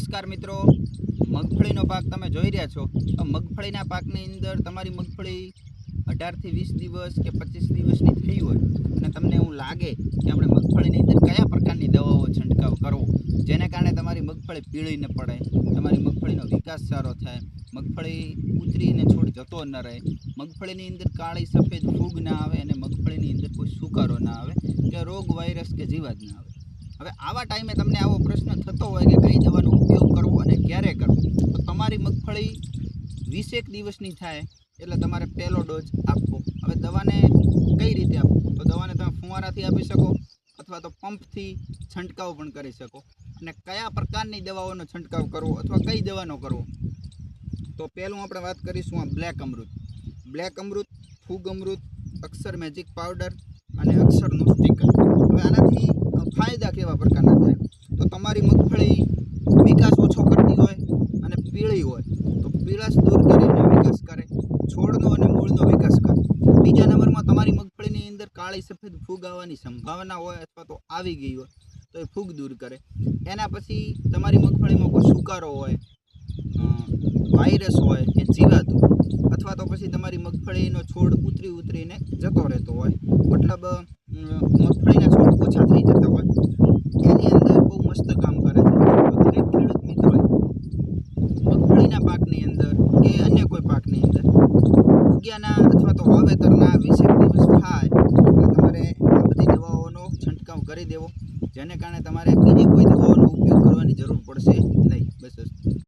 નમસ્કાર મિત્રો, મગફળીનો પાક તમે જોઈ રહ્યા છો. તો મગફળીના પાકની અંદર તમારી મગફળી 18 થી 20 દિવસ કે 25 દિવસની થઈ હોય અને તમને એવું લાગે કે આપણે મગફળીની અંદર કયા પ્રકારની દવાઓ છંટકાવ કરવો જેને કારણે તમારી મગફળી પીળી ન પડે, તમારી મગફળીનો વિકાસ સારો થાય, મગફળી ઉતરીને છોડ જતો ન રહે, મગફળીની અંદર કાળી સફેદ ફૂગ ના આવે અને મગફળીની અંદર કોઈ સુકારો ના આવે કે રોગ વાયરસ કે જીવાત ના આવે. હવે આવા ટાઈમે તમને આવો પ્રશ્ન થતો હોય કે કઈ દવાનો ઉપયોગ કરવો અને ક્યારે કરવો, તો તમારી મગફળી 20 દિવસની થાય એટલે તમારે પહેલો ડોઝ આપવો. હવે દવાને કઈ રીતે આપવો, તો દવાને તમે ફુવારાથી આપી શકો અથવા તો પંપથી છંટકાવ પણ કરી શકો. અને કયા પ્રકારની દવાઓનો છંટકાવ કરવો અથવા કઈ દવાનો કરવો, તો પહેલું આપણે વાત કરીશું આ બ્લેક અમૃત, ફૂગ અમૃત, અક્ષર મેજિક પાવડર અને અક્ષરનું સ્ટીકર. હવે આનાથી ફાયદા કેવા પ્રકારના થાય, તો તમારી મગફળી વિકાસ ઓછો કરતી હોય અને પીળી હોય તો પીળાશ દૂર કરીને વિકાસ કરે, છોડનો અને મૂળનો વિકાસ કરે. બીજા નંબરમાં તમારી મગફળીની અંદર કાળી સફેદ ફૂગ આવવાની સંભાવના હોય અથવા તો આવી ગઈ હોય તો એ ફૂગ દૂર કરે. એના પછી તમારી મગફળીમાં કોઈ સુકારો હોય, વાયરસ હોય કે જીવાત હોય અથવા તો પછી તમારી મગફળીનો છોડ ઉતરીને જતો રહેતો હોય, મતલબ મગફળીના છોડ ઓછા થઈ જતા હોય, એની અંદર બહુ મસ્ત કામ કરે છે. તો દરેક ખેડૂત મિત્રોએ મગફળીના પાકની અંદર કે અન્ય કોઈ પાકની અંદર ઉગ્યાના અથવા તો વાવેતરના 20 દિવસ થાય એટલે તમારે આ બધી દવાઓનો છંટકાવ કરી દેવો, જેને કારણે તમારે બીજી કોઈ દવાઓનો ઉપયોગ કરવાની જરૂર પડશે નહીં. બસ.